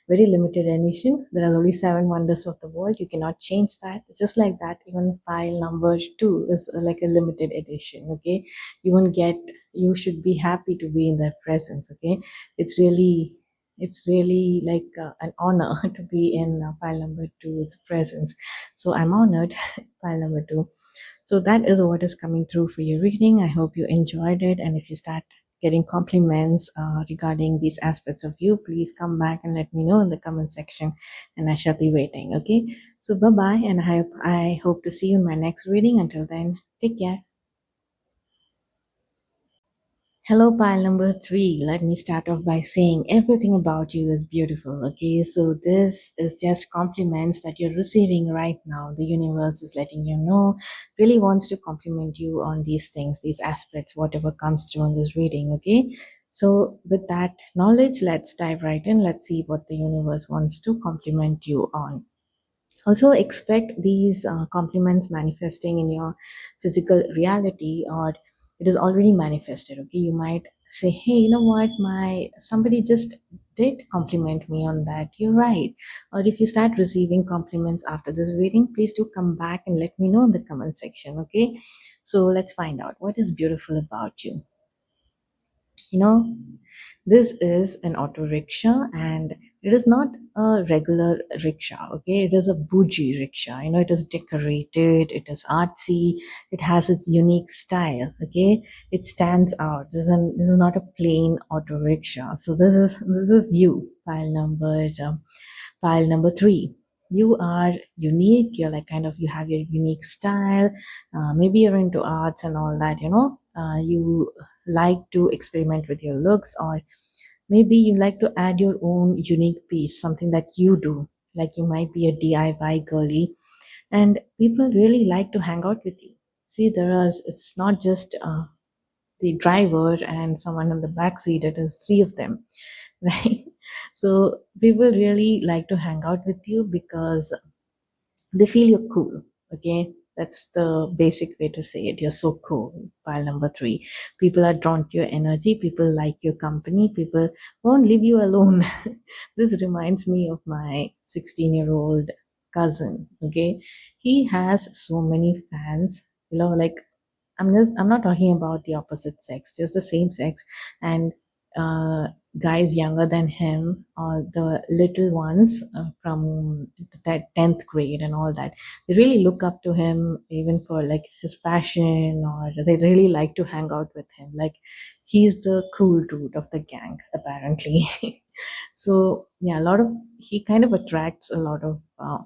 Very limited edition. There are only seven wonders of the world. You cannot change that. Just like that, even pile number two is like a limited edition. Okay, you won't get. You should be happy to be in their presence. Okay, it's really. It's really like an honor to be in pile number two's presence. So I'm honored, pile number two. So that is what is coming through for your reading. I hope you enjoyed it. And if you start getting compliments regarding these aspects of you, please come back and let me know in the comment section, and I shall be waiting. Okay. So bye bye, and I hope to see you in my next reading. Until then, take care. Hello, pile number three. Let me start off by saying everything about you is beautiful. Okay, so this is just compliments that you're receiving right now. The universe is letting you know, really wants to compliment you on these things, these aspects, whatever comes through in this reading. Okay, so with that knowledge, let's dive right in. Let's see what the universe wants to compliment you on. Also, expect these compliments manifesting in your physical reality, or it is already manifested. Okay, you might say, hey, you know what, my somebody just did compliment me on that, you're right. Or if you start receiving compliments after this reading, please do come back and let me know in the comment section, okay? So let's find out what is beautiful about you. You know, this is an auto rickshaw, and it is not a regular rickshaw, okay? It is a bougie rickshaw. It is decorated, it is artsy, it has its unique style, okay? It stands out. This is not a plain auto rickshaw. So this is you, pile number 3. You are unique. You're like kind of, you have your unique style. Maybe you're into arts and all that, you like to experiment with your looks, or maybe you like to add your own unique piece, something that you do. Like you might be a DIY girly, and people really like to hang out with you. See, it's not just the driver and someone in the back seat, it is three of them, right? So people really like to hang out with you because they feel you're cool. Okay, that's the basic way to say it. You're so cool. Pile number 3. People are drawn to your energy. People like your company. People won't leave you alone. This reminds me of my 16-year-old cousin. Okay, he has so many fans. Like, I'm not talking about the opposite sex, just the same sex, and uh, guys younger than him, or the little ones from that 10th grade and all that. They really look up to him, even for like his fashion, or they really like to hang out with him. Like, he's the cool dude of the gang, apparently. So yeah, he kind of attracts a lot of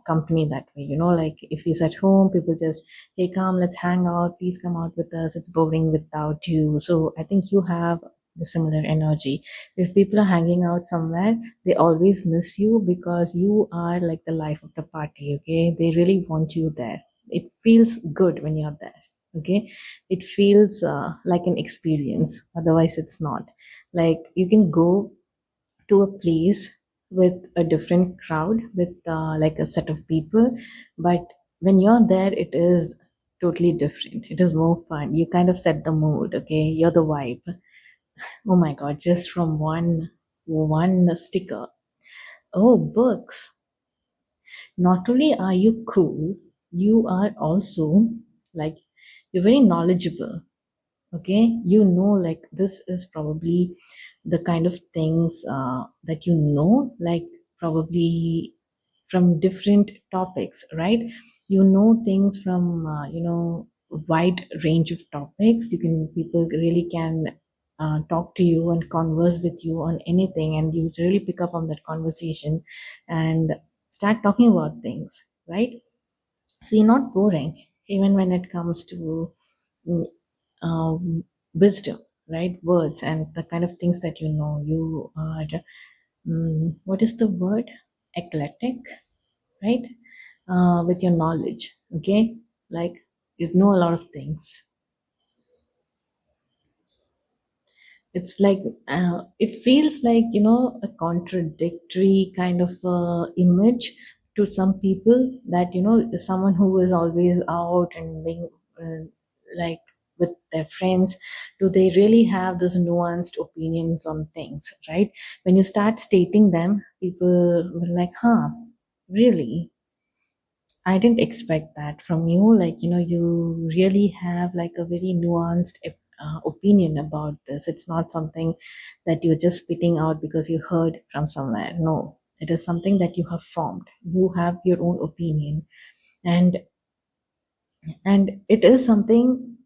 company that way. Like if he's at home, people just, hey, come, let's hang out, please come out with us, it's boring without you. So I think you have the similar energy. If people are hanging out somewhere, they always miss you because you are like the life of the party. Okay, they really want you there. It feels good when you're there. Okay, it feels like an experience, otherwise it's not. Like, you can go to a place with a different crowd, with like a set of people, but when you're there, it is totally different. It is more fun. You kind of set the mood. Okay, you're the vibe. Oh my god, just from one sticker. Oh, books. Not only are you cool, you are also like, you're very knowledgeable. Okay, like this is probably the kind of things that like probably from different topics, right? Things from wide range of topics. People really can talk to you and converse with you on anything, and you really pick up on that conversation and start talking about things, right? So you're not boring, even when it comes to mm, wisdom, right? Words and the kind of things that you are, what is the word? Eclectic, right? With your knowledge, okay? Like, you know a lot of things. It's like, it feels like, a contradictory kind of image to some people, that someone who is always out and being like with their friends, do they really have those nuanced opinions on things, right? When you start stating them, people will like, huh, really? I didn't expect that from you. Like, you really have like a very nuanced opinion about this. It's not something that you're just spitting out because you heard from somewhere. No, it is something that you have formed. You have your own opinion, and it is something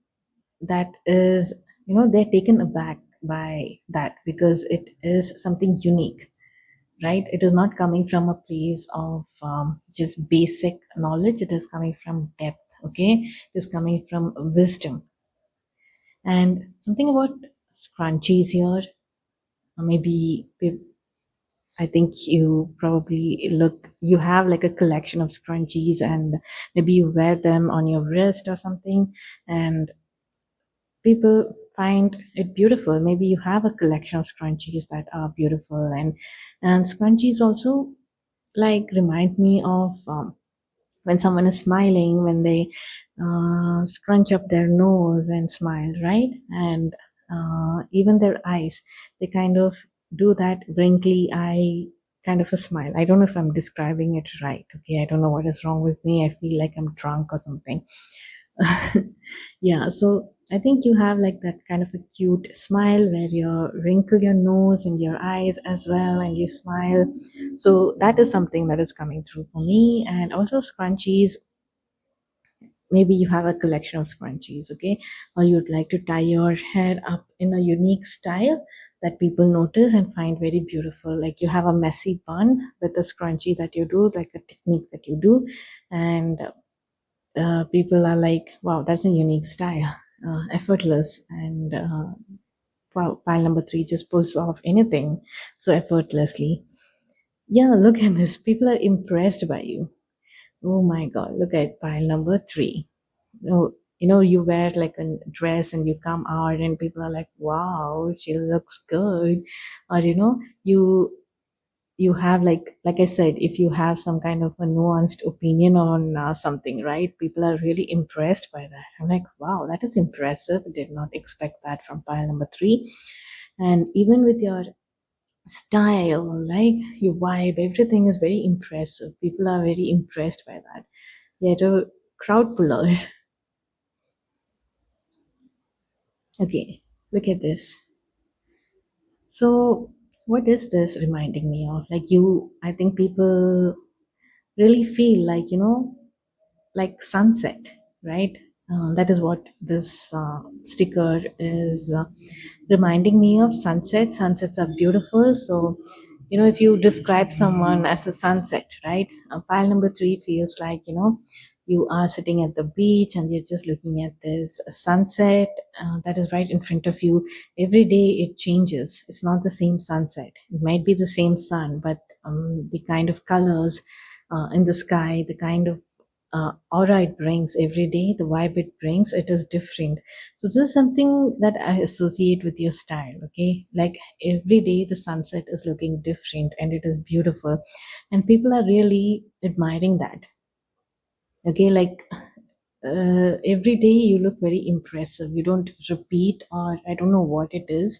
that is, they're taken aback by that because it is something unique, right? It is not coming from a place of just basic knowledge. It is coming from depth. Okay, it is coming from wisdom. And something about scrunchies here. Maybe I think you probably you have like a collection of scrunchies, and maybe you wear them on your wrist or something, and people find it beautiful. Maybe you have a collection of scrunchies that are beautiful, and scrunchies also like remind me of when someone is smiling, when they scrunch up their nose and smile, right? And even their eyes, they kind of do that wrinkly eye kind of a smile. I don't know if I'm describing it right. Okay, I don't know what is wrong with me. I feel like I'm drunk or something. Yeah, so I think you have like that kind of a cute smile where you wrinkle your nose and your eyes as well and you smile. So that is something that is coming through for me. And also scrunchies, maybe you have a collection of scrunchies, okay, or you'd like to tie your hair up in a unique style that people notice and find very beautiful, like you have a messy bun with a scrunchie that you do, like a technique that you do, and people are like, wow, that's a unique style, effortless, and pile number three just pulls off anything so effortlessly. Yeah, look at this, people are impressed by you. Oh my god, look at pile number three. You wear like a dress and you come out and people are like, wow, she looks good. Or you have like I said, if you have some kind of a nuanced opinion on something, right, people are really impressed by that. I'm like, wow, that is impressive. Did not expect that from pile number three. And even with your style, like your vibe, everything is very impressive. People are very impressed by that. Yet a crowd puller. Okay, look at this. So, what is this reminding me of? Like, I think people really feel like, like sunset, right? That is what this sticker is reminding me of. Sunset. Sunsets are beautiful. So, if you describe someone as a sunset, right? Pile number three feels like, you are sitting at the beach and you're just looking at this sunset that is right in front of you. Every day it changes. It's not the same sunset. It might be the same sun, but the kind of colors in the sky, the kind of aura it brings every day, the vibe it brings, it is different. So this is something that I associate with your style, okay? Like every day the sunset is looking different and it is beautiful, and people are really admiring that. Okay, like every day you look very impressive. You don't repeat, or I don't know what it is.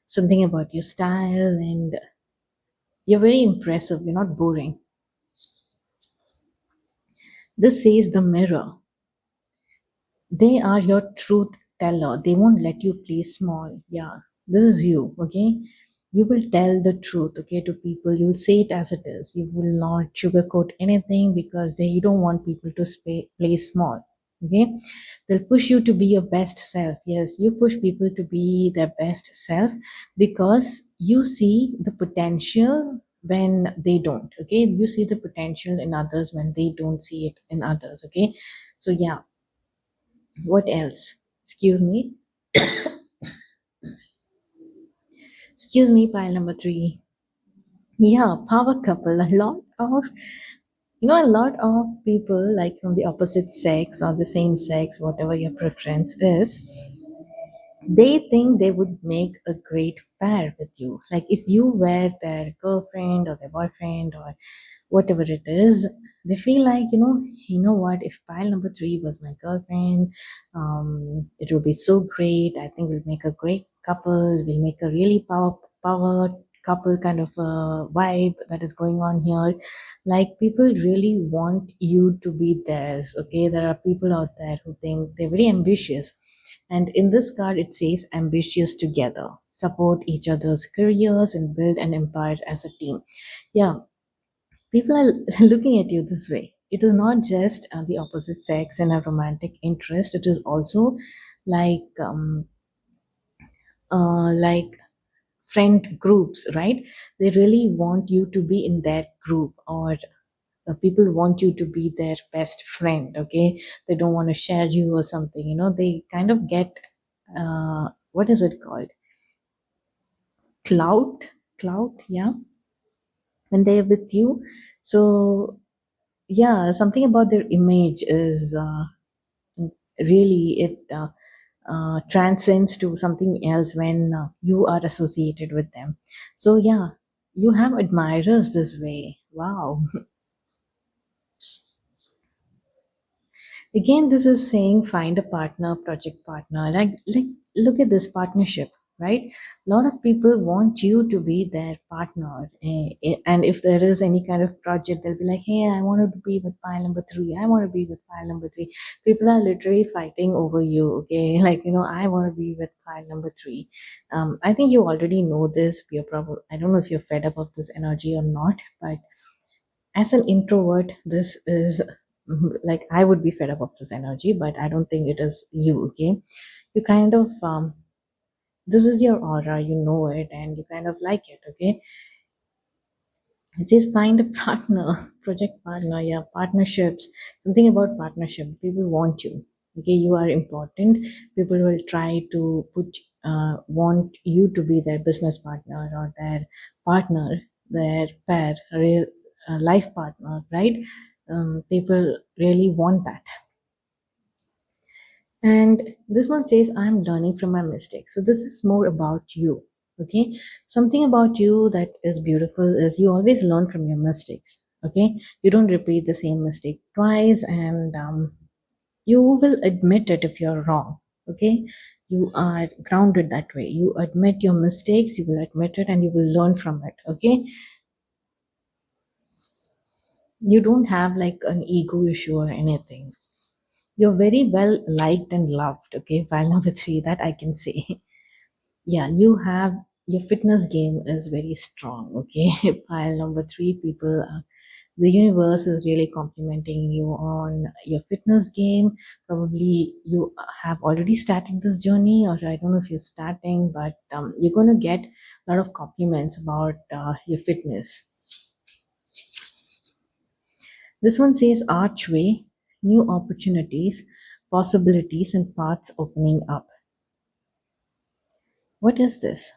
Something about your style, and you're very impressive. You're not boring. This says the mirror. They are your truth teller. They won't let you play small. Yeah, this is you, okay? You will tell the truth, okay, to people. You'll say it as it is. You will not sugarcoat anything because you don't want people to play small, okay? They'll push you to be your best self. Yes, you push people to be their best self because you see the potential when they don't, okay? You see the potential in others when they don't see it in others, okay? So, yeah, what else? Excuse me. Excuse me, pile number three. Yeah, power couple. A lot of people, like from the opposite sex or the same sex, whatever your preference is, they think they would make a great pair with you. Like if you were their girlfriend or their boyfriend or whatever it is, they feel like, what, if pile number three was my girlfriend, it would be so great. I think we'll make a great couple. We'll make a really power couple kind of a vibe that is going on here. Like people really want you to be theirs. Okay, there are people out there who think they're very ambitious, and in this card, it says ambitious together, support each other's careers, and build an empire as a team. Yeah, people are looking at you this way. It is not just the opposite sex and a romantic interest, it is also like, like friend groups, right? They really want you to be in their group, or people want you to be their best friend, okay? They don't want to share you or something, they kind of get, what is it called, clout, yeah, when they're with you. So yeah, something about their image is really it transcends to something else when you are associated with them. So yeah, you have admirers this way. Wow. Again, this is saying find a partner, project partner. Like look at this partnership. right? A lot of people want you to be their partner, and if there is any kind of project, they'll be like, hey, I want to be with file number 3, I want to be with file number 3. People are literally fighting over you, okay? Like, I want to be with file number 3. I think you already know this. You're probably, I don't know if you're fed up of this energy or not, but as an introvert, this is like, I would be fed up of this energy, but I don't think it is you, okay? You kind of this is your aura, you know it, and you kind of like it, okay? It says find a partner, project partner, yeah, partnerships, something about partnership. People want you, okay? You are important. People will try to want you to be their business partner or their partner, their pair, real life partner, right? People really want that. And this one says, I'm learning from my mistakes. So this is more about you. Okay. Something about you that is beautiful is you always learn from your mistakes. Okay. You don't repeat the same mistake twice, and you will admit it if you're wrong. Okay. You are grounded that way. You admit your mistakes, you will admit it, and you will learn from it. Okay. You don't have like an ego issue or anything. You're very well liked and loved. Okay. File number 3, that I can say. Yeah, you have your fitness game is very strong. Okay. Pile number 3, people, the universe is really complimenting you on your fitness game. Probably you have already started this journey, or I don't know if you're starting, but you're going to get a lot of compliments about your fitness. This one says archway, new opportunities, possibilities, and paths opening up. What is this?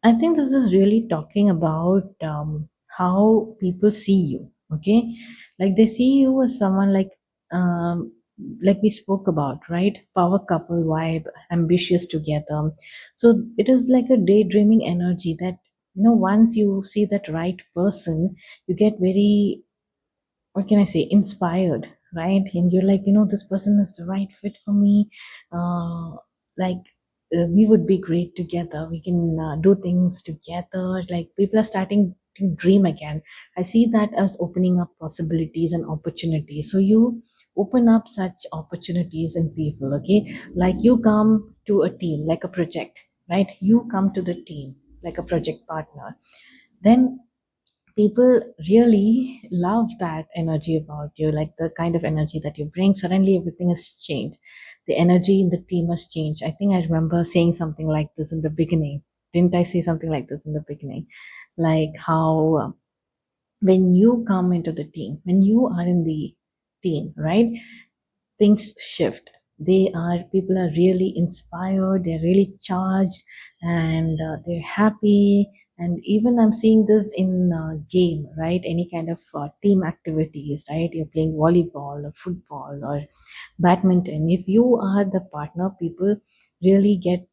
I think this is really talking about how people see you. Okay, like they see you as someone um, like we spoke about, right? Power couple vibe, ambitious together. So it is like a daydreaming energy that, once you see that right person, you get very, what can I say, inspired, right? And you're like, this person is the right fit for me. Like, we would be great together. We can do things together. Like, people are starting to dream again. I see that as opening up possibilities and opportunities. So you open up such opportunities in people, okay? Like, you come to a team, like a project, right? You come to the team like a project partner. Then people really love that energy about you, like the kind of energy that you bring. Suddenly everything has changed. The energy in the team has changed. I think I remember saying something like this in the beginning. Didn't I say something like this in the beginning? Like how when you come into the team, when you are in the team, right, things shift. They are People are really inspired, they're really charged, and they're happy. And even I'm seeing this in game, right? Any kind of team activities, right? You're playing volleyball or football or badminton. If you are the partner, people really get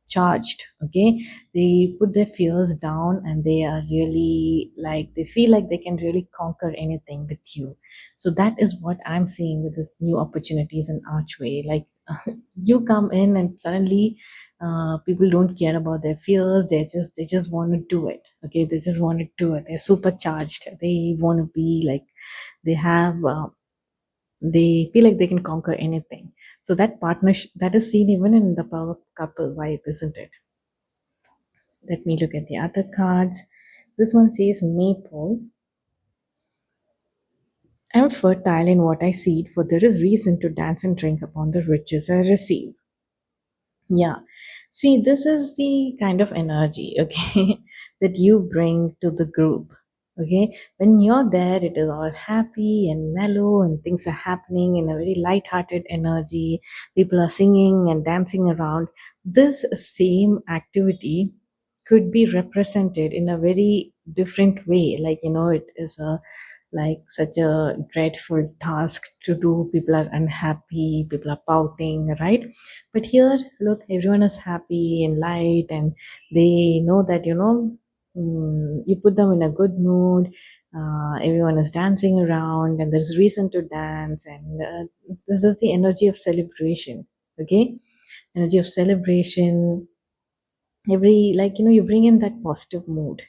charged. Okay, they put their fears down, and they are really like, they feel like they can really conquer anything with you. So that is what I'm seeing with this new opportunities and archway. Like, you come in and suddenly people don't care about their fears. They just want to do it. Okay, they just want to do it. They're supercharged. They want to be like, they have they feel like they can conquer anything. So that partnership, that is seen even in the power couple vibe, isn't it? Let me look at the other cards. This one says Maypole. I'm fertile in what I seed, for there is reason to dance and drink upon the riches I receive. Yeah. See, this is the kind of energy, okay, that you bring to the group. Okay. When you're there, it is all happy and mellow, and things are happening in a very light-hearted energy. People are singing and dancing around. This same activity could be represented in a very different way. Like, it is a like such a dreadful task to do. People are unhappy, people are pouting, right? But here, look, everyone is happy and light, and they know that, you put them in a good mood. Everyone is dancing around, and there's reason to dance, and this is the energy of celebration. Okay, energy of celebration. Every, like, you bring in that positive mood.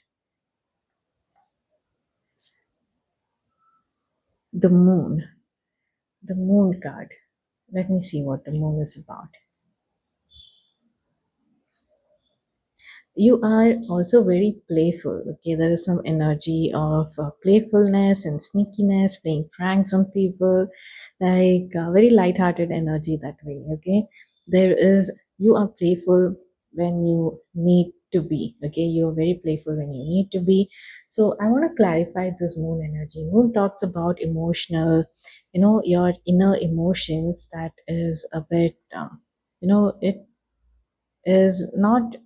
The moon, the moon card. Let me see what the moon is about. You are also very playful. Okay, there is some energy of playfulness and sneakiness, playing pranks on people, like very light-hearted energy that way. Okay, there is, you are playful when you need to be. Okay, you are very playful when you need to be. So I want to clarify this moon energy. Moon talks about emotional, your inner emotions. That is a bit, it is not,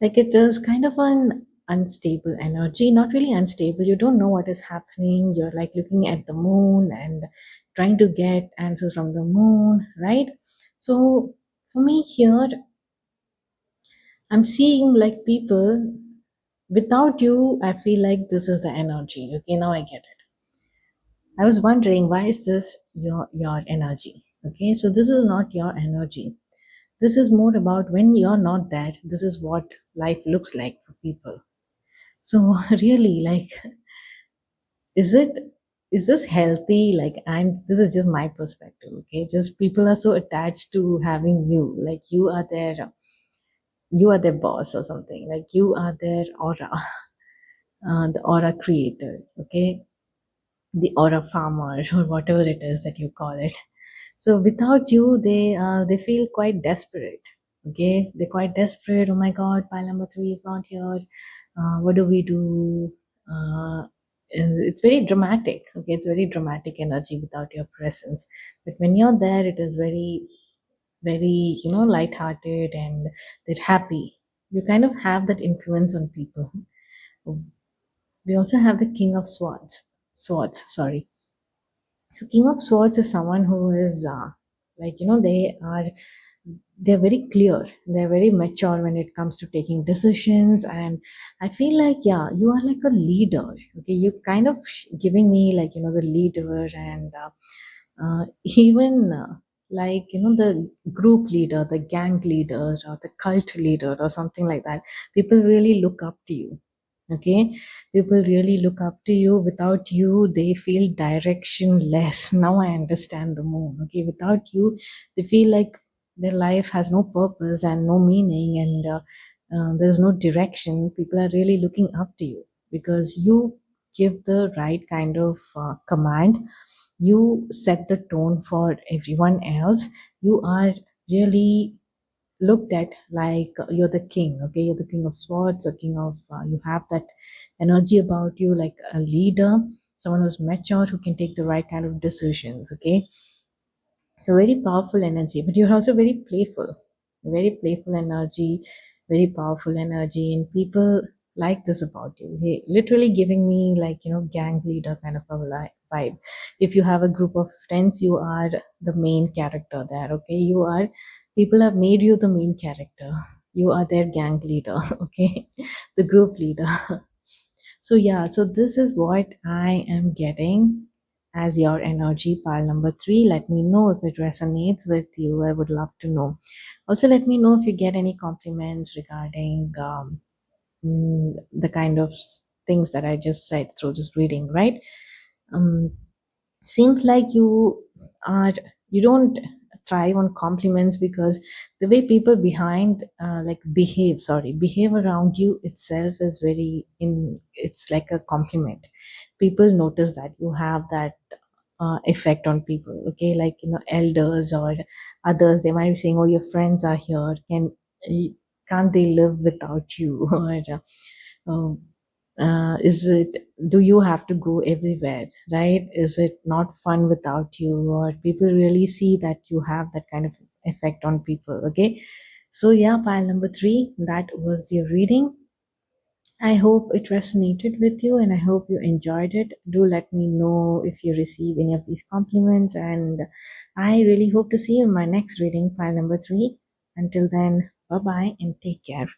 like, it is kind of an unstable energy, not really unstable. You don't know what is happening. You're like looking at the moon and trying to get answers from the moon, right? So for me here, I'm seeing like people, without you, I feel like this is the energy. Okay, now I get it. I was wondering, why is this your energy? Okay, so this is not your energy. This is more about when you're not there, this is what life looks like for people. So really, like, is it, is this healthy? Like, and this is just my perspective, okay? Just people are so attached to having you, like you are their boss or something, like you are their aura, the aura creator, okay? The aura farmer or whatever it is that you call it. So without you, they feel quite desperate. Okay, they're quite desperate. Oh my God, pile number three is not here. What do we do? It's very dramatic. Okay, it's very dramatic energy without your presence. But when you're there, it is very, very, lighthearted, and they're happy. You kind of have that influence on people. We also have the King of Swords. Swords, sorry. So King of Swords is someone who is like, they're very clear, they're very mature when it comes to taking decisions. And I feel like, yeah, you are like a leader. Okay, you kind of giving me like, the leader, and even like, the group leader, the gang leader, or the cult leader, or something like that. People really look up to you. Okay, people really look up to you. Without you, they feel directionless. Now I understand the moon. Okay, without you, they feel like their life has no purpose and no meaning, and there's no direction. People are really looking up to you because you give the right kind of command. You set the tone for everyone else. You are really looked at like you're the king. Okay, you're the king of swords, a king of you have that energy about you, like a leader, someone who's mature, who can take the right kind of decisions. Okay, so very powerful energy, but you're also very playful energy, very powerful energy, and people like this about you. They literally giving me like, gang leader kind of a vibe. If you have a group of friends, you are the main character there. Okay, you are, people have made you the main character. You are their gang leader. Okay, the group leader. So yeah, so this is what I am getting as your energy pile number three. Let me know if it resonates with you. I would love to know. Also, let me know if you get any compliments regarding the kind of things that I just said through this reading, right? Um, Seems like are you don't thrive on compliments, because the way people behind like behave around you itself is very in, it's like a compliment. People notice that you have that effect on people. Okay, like, elders or others, they might be saying, oh, your friends are here, can't they live without you? Or um, is it, do you have to go everywhere, right? Is it not fun without you? Or people really see that you have that kind of effect on people. Okay, so yeah, pile number three, that was your reading. I hope it resonated with you, and I hope you enjoyed it. Do let me know if you receive any of these compliments, and I really hope to see you in my next reading, pile number three. Until then, bye bye and take care.